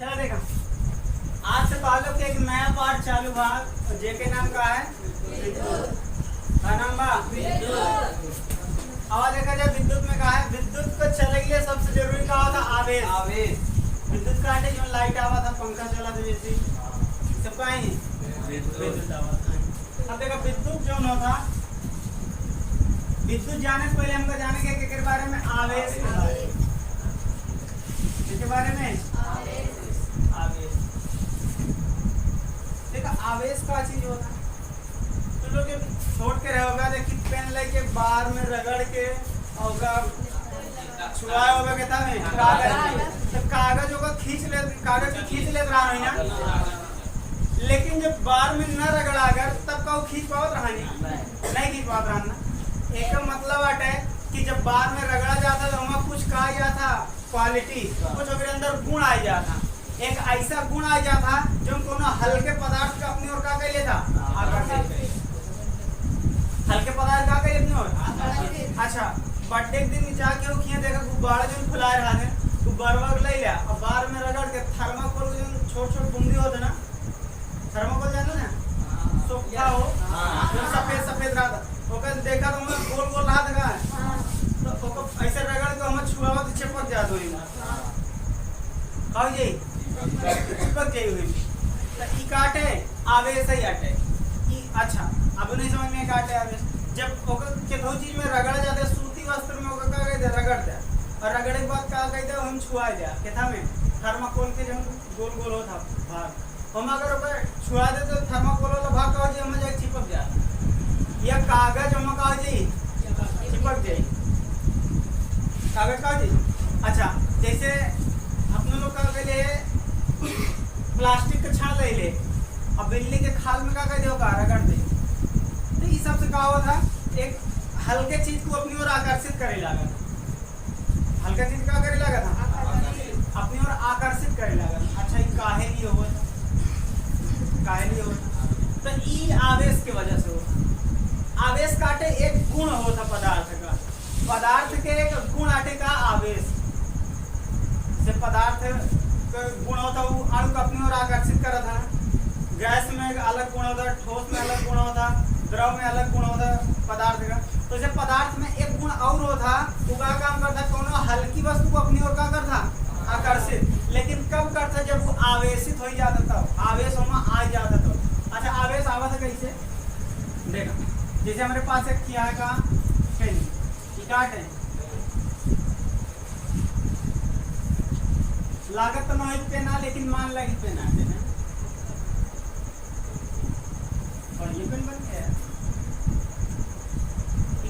चलो देखा, आज से ताल्लुक के एक नया पाठ चालू हुआ। जेके नाम का है विद्युत। का नाम बा विद्युत। और देखा जाए विद्युत में कहा है विद्युत को चले लिए सबसे जरूरी का होता आवेश। विद्युत का है जो लाइट आवा था, पंखा चला था, जैसे सबका ही विद्युत आवा था। अब देखा विद्युत जो होता, विद्युत जाने से पहले हमको जाने के बारे में आवेश के बारे में आवेश। देखा आवेश का चीज होता है, तो लोग छोड़ के रहोगा, देखिए पेन लेके बाहर में रगड़ के और छुआए होगा कहता है कागज, तो कागज होगा कागज को खींच ले रहा है ना, लेकिन जब बाहर में न रगड़ा अगर तब का वो खींच पावत रहा नहीं खींच पावत रहा ना। एक मतलब है कि जब बाहर में रगड़ा जाता तो वहाँ कुछ कहा गया था क्वालिटी, कुछ उसके अंदर गुण आ जाता, एक ऐसा गुण आ जाता जो कोनो हल्के पदार्थ का अपनी ओर का कर लेता आकर्षित। हल्के पदार्थ का कर अपनी ओर। अच्छा, बर्थडे के दिन जाके वो किया देखा गुब्बारा जो फुला रहा है, गुब्बारा ले लिया और बाहर में रगड़ के थर्माकोल जो छोट बूंदी होते ना, थर्माकोल जानो ना, तो क्या हो जो सफेद रहा था, ओकर देखा तो हम गोल रहा था, तो ओकर ऐसे रगड़ के हम छुआवा तो चिपक जात होई का ये चिपक गई हुई। तो ई काटे आवेश ही हटे ई। अच्छा, अब नहीं समझ में काटे आवेश, जब ओकर के दो चीज में रगड़ जाते, सूती वस्त्र में ओकर का कहते रगड़ दे, और रगड़े के बाद का कहते हम छुआ दे केथा में थर्माकोल के जो गोल होता भाग, हम अगर ओकर छुआ दे तो थर्माकोल वाला भाग का हो जाए चिपक जाए, या कागज हम का हो जाए चिपक जाए, कागज का हो जाए। अच्छा, जैसे अपने लोग का के लिए प्लास्टिक का छान ले अब बिल्ली के खाल में का कह दो रगड़ दे, तो ये सबसे का हुआ था एक हल्के चीज को अपनी ओर आकर्षित करे लगा था। हल्का चीज का करे लगा था अपनी ओर आकर्षित करे लगा। अच्छा, ये काहे लिए हो तो ई आवेश की वजह से होता। आवेश काटे एक गुण होता पदार्थ का, पदार्थ के एक गुण आटे का आवेश से पदार्थ का गुण होता, वो अणु को अपनी ओर आकर्षित कर था। गैस में एक अलग गुण होता, ठोस में अलग गुण होता, द्रव में अलग गुण होता पदार्थ का। तो जब पदार्थ में एक गुण और होता, वो क्या काम करता, कोनो हल्की वस्तु को अपनी ओर क्या करता आकर्षित, लेकिन कब करता जब वो आवेशित हो जाता तब, आवेश वहाँ आ जाता तो। अच्छा, आवेश आवा था कैसे देखा, जैसे हमारे पास एक किया है का पेन काट है, लागत तो नहीं पेना, लेकिन मान लगी पेना है और ये पेन बन गया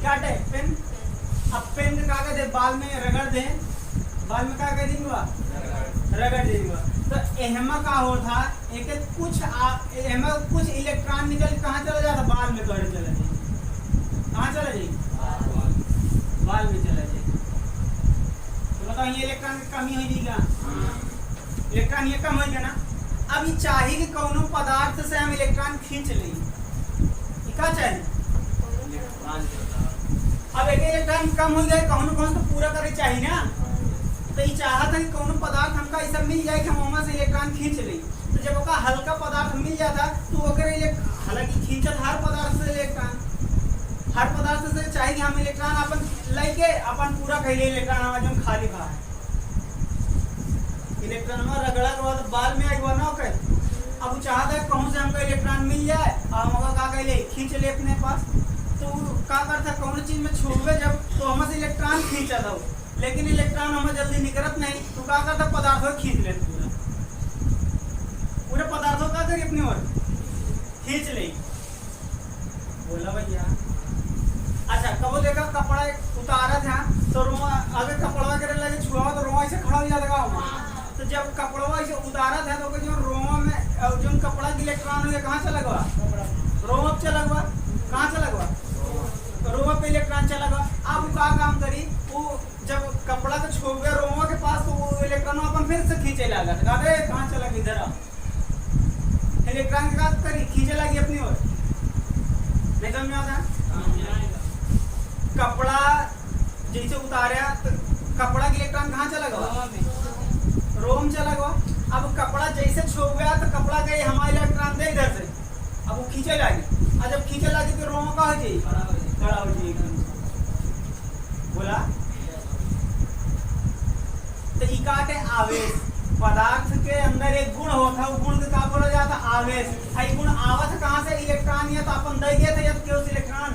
काट है पेन। अब पेन का कागज है, बाल में रगड़ दे, बाल में क्या कर देंगे रगड़ देंगे, तो एहमा का होता एक कुछ इलेक्ट्रॉन निकल कहाँ चला जाता, बाल में चला जाए, कहाँ चला जाए बाल में चला जाए। तो बताओ ये इलेक्ट्रॉन की कमी हो जाएगा, इलेक्ट्रॉन ये कम हो गया ना। अब ये चाहिए कि कोनो पदार्थ से हम इलेक्ट्रॉन खींच लें, क्या चाहिए, अब एक इलेक्ट्रॉन कम हो जाए कौन तो पूरा करे चाहिए ना, तो ये चाहता है कि कोनो पदार्थ हमका ऐसा मिल जाए कि हम वहाँ से इलेक्ट्रॉन खींच ले। तो जब ओका हल्का पदार्थ मिल जाता तो ओकर हालांकि खींचत हर पदार्थ से इलेक्ट्रॉन, हर पदार्थ से चाहिए कि हम इलेक्ट्रॉन अपन लेके अपन पूरा कहले इलेक्ट्रॉन हमारा जो खाली भा है, इलेक्ट्रॉन में रगड़ा के बाद बाल में आई बना के, अब वो चाहता है कहूँ से हमको इलेक्ट्रॉन मिल जाए और हम का कहले खींच ले अपने पास। तो क्या करता कौन चीज में छुए जब तो हम से इलेक्ट्रॉन खींचा था, लेकिन इलेक्ट्रॉन हमें जल्दी निकलत नहीं, तो क्या करता पदार्थ को खींच ले, पूरे पदार्थों का करिए अपनी ओर खींच ले। बोला भैया अच्छा, कब देखा कपड़ा उतारा था तो रोआ अगर कपड़ा के लगे छुआ तो रोआ ऐसे खड़ा हो जाएगा, तो जब कपड़ा ऐसे उतारा था तो जो रोआ में जो कपड़ा की इलेक्ट्रॉन हुए कहाँ चला गया, रोआ चला गया, कहाँ चला गया रोआ पे इलेक्ट्रॉन चला गया। अब वो क्या काम करी, वो जब कपड़ा को छोड़ गया रोआ के पास तो वो इलेक्ट्रॉन अपन फिर से खींचे लगा, अरे कहाँ चला गया इधर, इलेक्ट्रॉन के साथ करी खींचे लगी अपनी ओर, नहीं समझ में आता। कपड़ा जैसे उतारा तो कपड़ा की इलेक्ट्रॉन कहाँ चला गया, रोम चला गया। अब छू गया तो कपड़ा के हमारा इलेक्ट्रॉन दे इधर से, अब वो खींचे लगी, और जब खींचे लगी तो रोमा का हो जाए खड़ा हो जाए एकदम। बोला तो ई का के आवेश, पदार्थ के अंदर एक गुण होता है, वो गुण का बोला जाता आवेश। आई गुण आवत कहां से? इलेक्ट्रॉन या तो अपन दे दिए थे या तो उस इलेक्ट्रॉन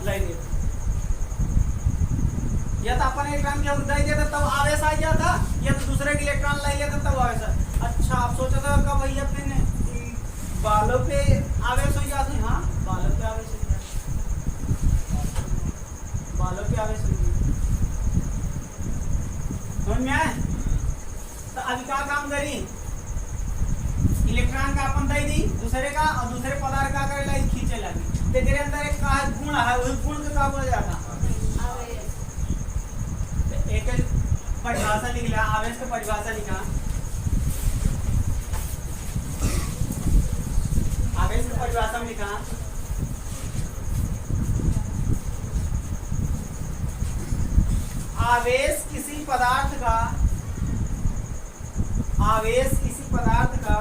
ले लिए, या तो अपन इलेक्ट्रॉन के दे दिए थे तब आवेश आ जाता, या तो दूसरे के इलेक्ट्रॉन ले लिया था तब आवेश। अच्छा आप सोचा था कब भैया फिर बालों पे आवेश हो जाते हैं? हाँ बालों पे आवेश हो जाते, बालों पे आवेश हो जाते, समझ में आए? तो अभी क्या काम करी? इलेक्ट्रॉन का अपन दे दी दूसरे का, और दूसरे पदार्थ का करे लगी खींचे लगी, तो तेरे अंदर एक का गुण है, वही गुण का क्या बोला जाता? एक परिभाषा लिख लिया, आवेश का परिभाषा लिखा, आवेश की परिभाषा में लिखा आवेश किसी पदार्थ का, आवेश किसी पदार्थ का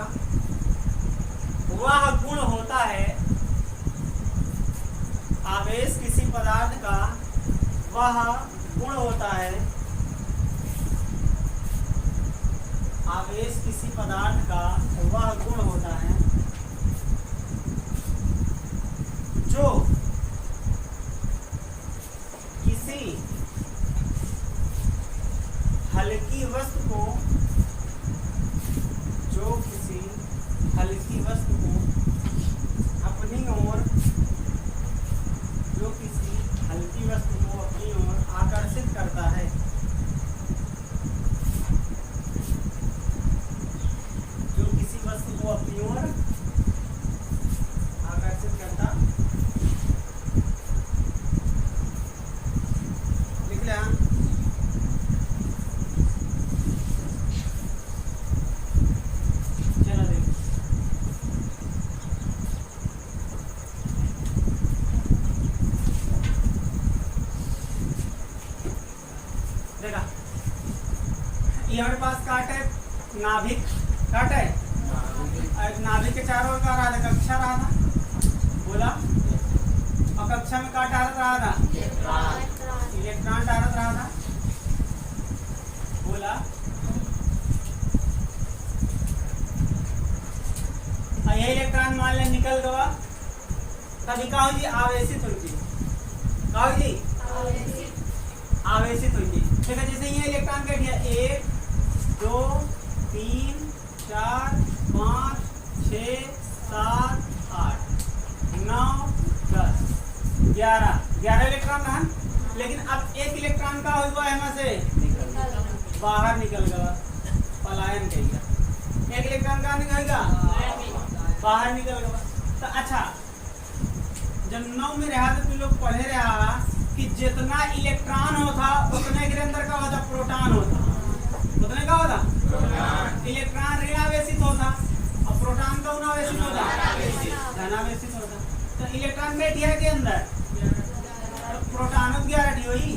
वह गुण होता है, आवेश किसी पदार्थ का वह गुण होता है, आवेश किसी पदार्थ का वह गुण होता है जो किसी हल्की वस्तु को, जो किसी हल्की वस्तु को अपनी ओर, जो किसी हल्की वस्तु को अपनी ओर आकर्षित करता है, जो किसी वस्तु को अपनी ओर आकर्षित करता, लिख लिया? चलो देखो, देखा ये हमारे पास काट है, नाभिक काट है, नाभिक के चारों ओर का रहा था, कक्षा रहा था, बोला, और कक्षा में का डालत रहा था? इलेक्ट्रॉन डालत रहा था, बोला, और ये इलेक्ट्रॉन मान ले निकल गया, तभी का हो जी? आवेशित हो जी, का हो जी? आवेशित हो जी। देखा जैसे ये इलेक्ट्रॉन कट गया, 1 2 3 4 5 6 7 8 9 10 11 इलेक्ट्रॉन है, लेकिन अब एक इलेक्ट्रॉन का हुआ है यहाँ से बाहर निकल गया, पलायन करेगा, एक इलेक्ट्रॉन का निकलेगा बाहर निकल गया। तो अच्छा जब 9 में रहा तो तुम लोग पढ़े रहा कि जितना इलेक्ट्रॉन होता उतने के अंदर का होता प्रोटॉन होता, उतने का होता इलेक्ट्रॉन ऋणावेशित होता, और प्रोटॉन का उनावेशित होता, धनावेशित होता। तो इलेक्ट्रॉन बैठी है के अंदर, तो प्रोटॉन 11 हुई,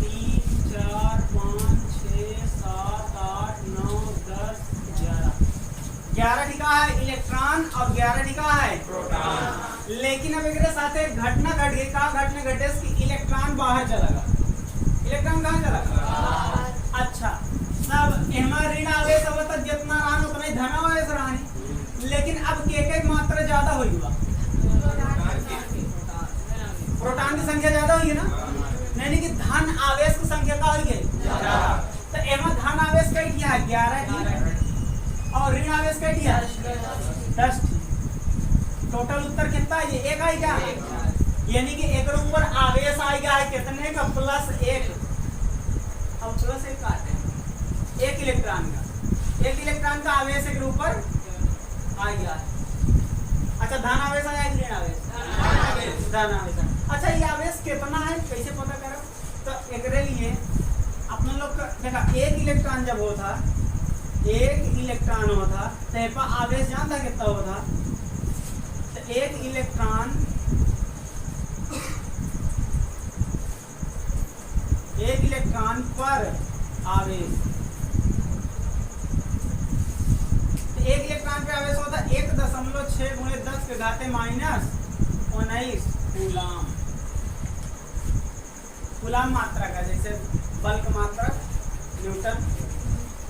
3 4 5 6 7 8 9 10 11 टिका है इलेक्ट्रॉन और 11 टिका है प्रोटॉन। लेकिन अब एक साथ एक घटना घट गई, का घटना घटे कि इलेक्ट्रॉन बाहर चला गया, इलेक्ट्रॉन कहाँ चला गया? अच्छा सब ऋण आवेश अब तक जितना रहा उतना ही धन आवेश रहा, लेकिन अब के मात्रा ज्यादा हुई हुआ, प्रोटॉन की संख्या ज्यादा हुई है ना, नहीं कि धन आवेश की संख्या का हुई है ज्यादा। तो एमा धन आवेश का किया है 11 और ऋण आवेश का किया 10। टोटल उत्तर कितना है? ये एक आई क्या, यानी कि एक ऊपर आवेश आएगा है कितने का? +1, अब +1 काटे एक इलेक्ट्रॉन का, एक इलेक्ट्रॉन का आवेश एक ऊपर आ गया। अच्छा धन आवेश आया कि ऋण आवेश? धन आवेश। अच्छा ये आवेश कितना है कैसे पता करो? तो एक लिए अपने लोग देखा एक इलेक्ट्रॉन जब होता, एक इलेक्ट्रॉन होता तो आवेश जानता कितना होता? तो एक इलेक्ट्रॉन पर आवेश, 6 गुणे 10 के घाते माइनस 19 कूलाम। कूलाम मात्रा का, जैसे बल का मात्रा न्यूटन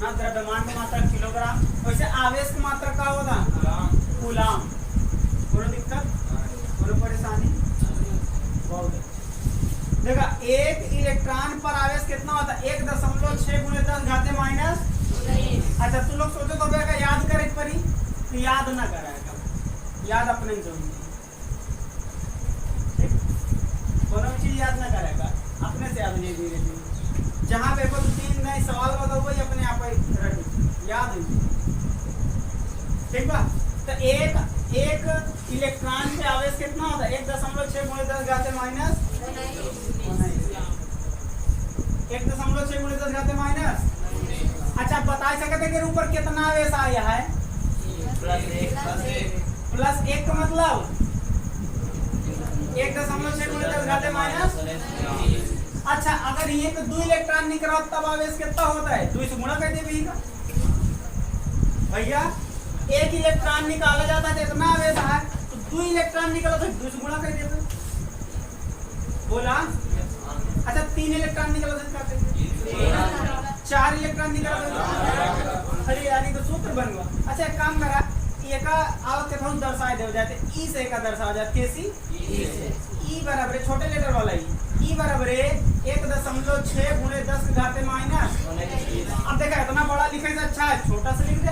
ना, द्रव्यमान का मात्रा किलोग्राम, वैसे आवेश की मात्रा का होगा कूलाम। कोई दिक्कत, कोई परेशानी? बहुत। देखा, एक इलेक्ट्रॉन पर आवेश कितना होता है? 1.6 गुणे 10 घाते माइनस। अच्छा, तू लोग सोचो तो बेटा याद करे परी, तो याद ना कराएगा, याद अपने जरूरी, ठीक? कोनो चीज याद ना करेगा, अपने से याद नहीं, धीरे धीरे जहाँ पे कोई 3 नए सवाल बताओ वही अपने आप ही याद है, ठीक बा? तो एक इलेक्ट्रॉन पे आवेश कितना होता है? 1.6 गुणे 10 घाते माइनस 1.6 गुणे 10 घाते माइनस। अच्छा, बता सकते कि ऊपर कितना आवेश आया है? प्लस 1 का मतलब 1.6 गुणे 10 घाते माइनस। अच्छा, अगर ये पे 2 इलेक्ट्रॉन निकला तब आवेश कितना होता है? 2 से गुणा कर दे भैया। एक इलेक्ट्रॉन निकाला जाता है कितना आवेश है? तो 2 इलेक्ट्रॉन निकला तो 2 से गुणा कर देते, बोला? अच्छा, 3 इलेक्ट्रॉन निकला तो क्या करेंगे? 4 इलेक्ट्रॉन निकला तो अरे यानी तो सूत्र बन गया। अच्छा, एक काम करा, ए का आवत के थोड़ा दर्शाए दे जाते, ई से का दर्शा जाते, कैसी? ई बराबर है, छोटे लेटर वाला ई बराबर है 1.6 गुणे 10 घाते माइनस। अब देखा, इतना बड़ा लिखे से अच्छा है छोटा से लिख दे,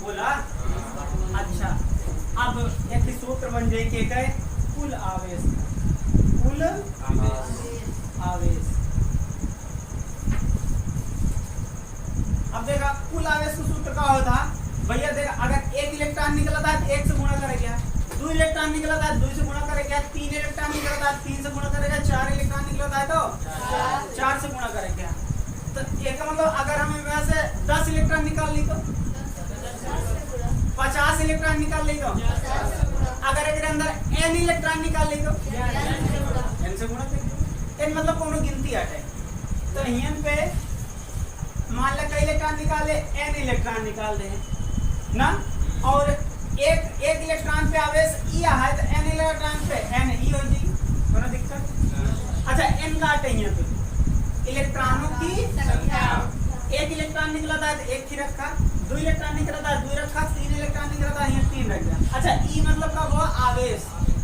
बोला? अच्छा, अब एक सूत्र बन जाए के कहे कुल आवेश, कुल आवेश। अब देखा, कुल आवेश का सूत्र क्या होता भैया? देखा, अगर एक इलेक्ट्रॉन निकला था तो 1 से गुणा करेगा, 2 इलेक्ट्रॉन निकला था 2 से गुणा करेगा, 3 इलेक्ट्रॉन निकला था 3 से गुणा करेगा, 4 इलेक्ट्रॉन निकला था तो 4 से गुणा करेगा। तो एक मतलब अगर हमें वैसे 10 इलेक्ट्रॉन निकाल ली तो 50 इलेक्ट्रॉन निकाल ली तो, अगर एक अंदर n इलेक्ट्रॉन निकाल ली तो n से गुणा करेंगे। n मतलब कोनो गिनती हटे, तो यहां पे मान लो कई इलेक्ट्रॉन निकाले, n इलेक्ट्रॉन निकाल दे ना, और एक इलेक्ट्रॉन पे आवेश ई है तो n इलेक्ट्रॉन पे n ई हो जाएगी, कोनो दिक्कत? अच्छा, n का हटे यहां पे इलेक्ट्रॉनों की संख्या, एक इलेक्ट्रॉन निकला था तो 1 ही रखा, 2 इलेक्ट्रॉन निकला था 2 रखा, 3 इलेक्ट्रॉन निकला था यहाँ 3 रख दिया। अच्छा, ई मतलब का हुआ आवेश,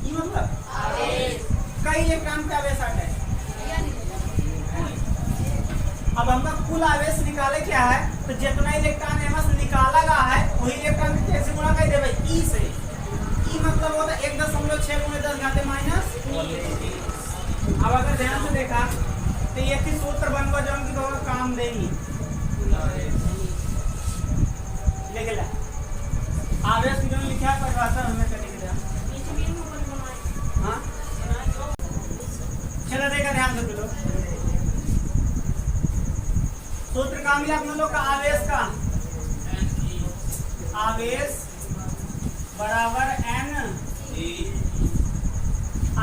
ई मतलब आवेश, कई इलेक्ट्रॉन पे आवेश आता है। अब हमका कुल आवेश निकाले क्या है? तो जितना इलेक्ट्रॉन एमएस निकाला गया है वही इलेक्ट्रॉन कैसे गुणा कर देवे? ई से। ई मतलब होता है 1.6 गुणे 10 घाते माइनस। अब अगर ध्यान से देखा तो ये थी सूत्र बनवा जो कि दोनों काम देगी, लेके ला आवेश की जो लिखा है परिभाषा हमें करेंगे। हाँ, चलो देखा ध्यान से बोलो, सूत्र का मिला अपने लोग का आवेश का, आवेश बराबर n।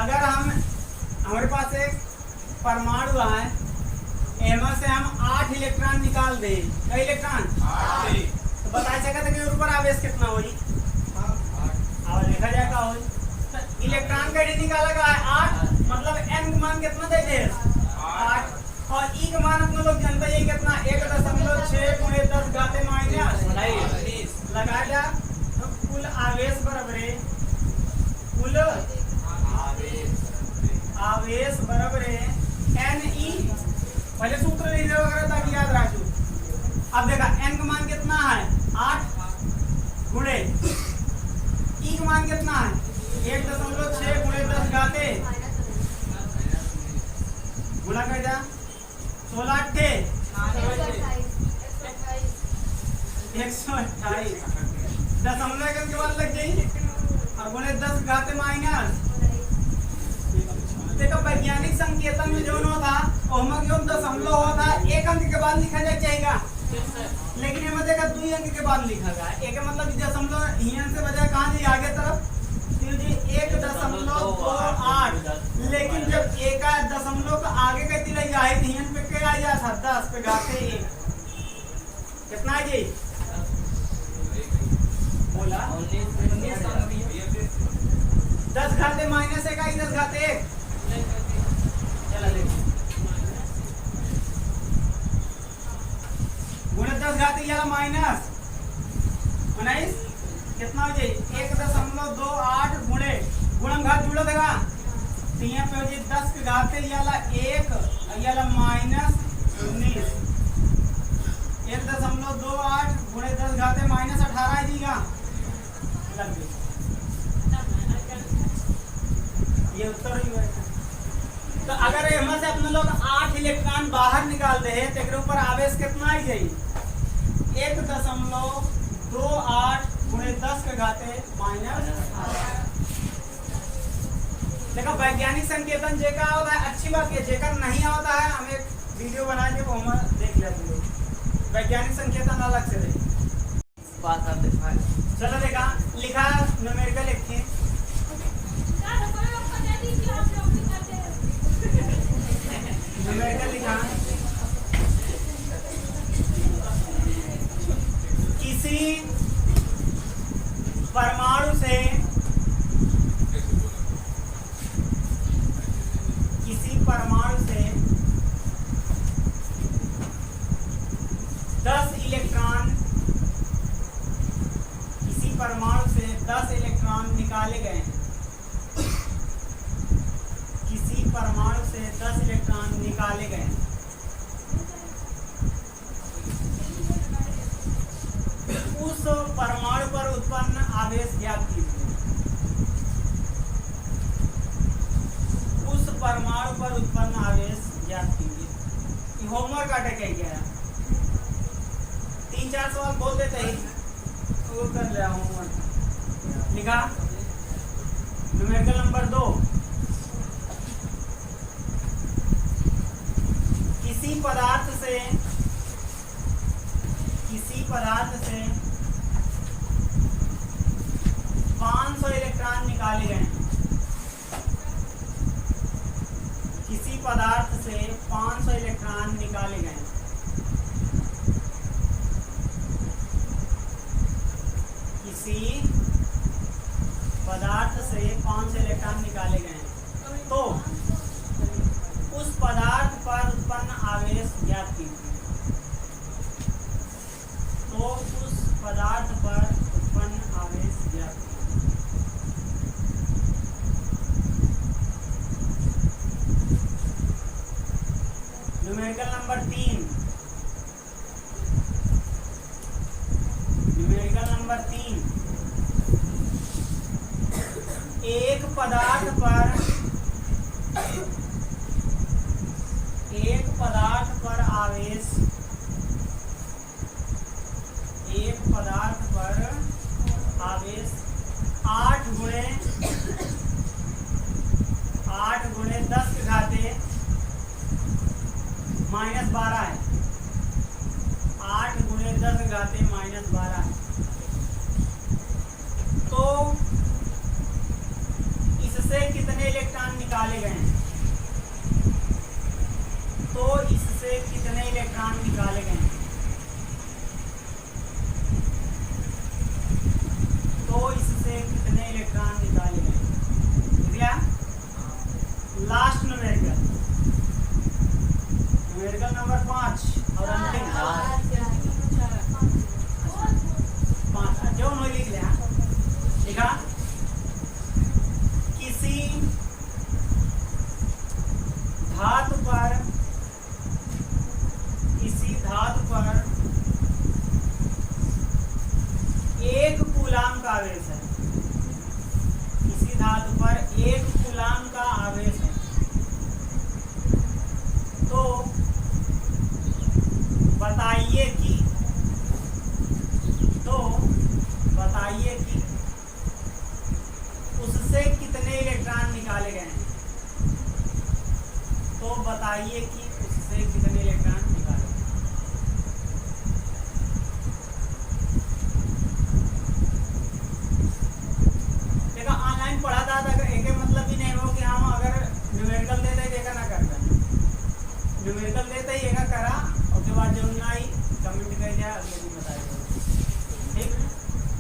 अगर हम हमारे पास एक परमाणु है, एमा से हम 8 इलेक्ट्रॉन निकाल दें, कई इलेक्ट्रॉन? 8। तो बता सकते हैं कि ऊपर आवेश कितना होगी? 8। और देखा जाए क्या होगी? तो इलेक्ट्रॉन का निकाला गया है 8, मतलब n का मान कितना दे दे? 8। और ई का मान अपने लोग जानते हैं कितना? 1.6 गुणे 10 घाते माइनस 19 लगा जा। तो कुल आवेश बराबर है, कुल आवेश बराबर है Ne। पहले सूत्र लिख दो वगैरह ताकि याद रखो। अब देखा, n का मान कितना है? 8 गुणे ई का मान कितना है? 1.6 गुणे 10 घाते गुणा कर जा 16 8 128 दशमलव के बाद लग जाएगी और गुणे 10 घाते माइनस। देखो, वैज्ञानिक संकेतन में जो होता ओहमा क्यों दशमलव होता है, 1 अंक के बाद लिखा जाएगा, लेकिन ये देखा 2 अंक के बाद लिखा गया। एक मतलब दशमलव हियन से बजाय कहाँ जी आगे तरफ 1.28, लेकिन जब एक दशमलव का आगे कहती लगी आई हियन पे क्या आ था 10 पे घाते 1 कितना है जी? बोलो बोला 10 घाते माइनस है का 10 घाते 1। चला देखो गुणे 10 घाते याला माइनस 19 कितना हो जाए 1.28 गुणे गुणन घात जुड़ा देगा तो यहाँ पे हो जाए 10 के घाते याला 1 याला माइनस 19 1.28 गुणे 10 घाते माइनस 18 दीगा लग गई ये उत्तर ही हुआ। तो अगर यहाँ से अपने लोग 8 इलेक्ट्रॉन बाहर निकालते हैं तो ऊपर आवेश कितना आई जाए 1.28 गुणे 10 के घाते माइनस। देखो वैज्ञानिक संकेतन जेका होता है अच्छी बात है, जेकर नहीं होता है हम एक वीडियो बना के वो हम देख लेते हैं। वैज्ञानिक संकेतन अलग से रहे बात आप देखा। चलो देखा लिखा न्यूमेरिकल लिखिए न्यूमेरिकल लिखा किसी परमाणु से 10 इलेक्ट्रॉन निकाले गए हैं। किसी परमाणु से 10 इलेक्ट्रॉन निकाले गए हैं। उस परमाणु पर उत्पन्न आवेश ज्ञात कीजिए। उस परमाणु पर उत्पन्न आवेश ज्ञात कीजिए। होमवर्क अटक गया 3-4 सवाल बोल देते ही वो कर लिया होमवर्क। लिखा न्यूमेरिकल नंबर 2 किसी पदार्थ से 500 इलेक्ट्रॉन निकाले गए हैं। किसी पदार्थ से 500 इलेक्ट्रॉन निकाले गए हैं। किसी पदार्थ से 500 इलेक्ट्रॉन निकाले गए हैं तो उस पदार्थ पर उत्पन्न आवेश ज्ञात कीजिए। तो उस पदार्थ पर उत्पन्न आवेश ज्ञात कीजिए। न्यूमेरिकल नंबर 3 एक पदार्थ पर आवेश 8 गुणे 10 के घाते -12 है। 8 गुणे 10 के घाते -12 है। तो इससे कितने इलेक्ट्रॉन निकाले गए हैं? तो इससे कितने इलेक्ट्रॉन निकाले गए हैं? तो इससे कितने इलेक्ट्रॉन निकाले गए? क्या लास्ट न्यूमेरिकल नंबर 5 और अंतिम 5 जो उन्होंने लिख लिया लिखा किसी धातु पर 1 कूलाम का आवेश है।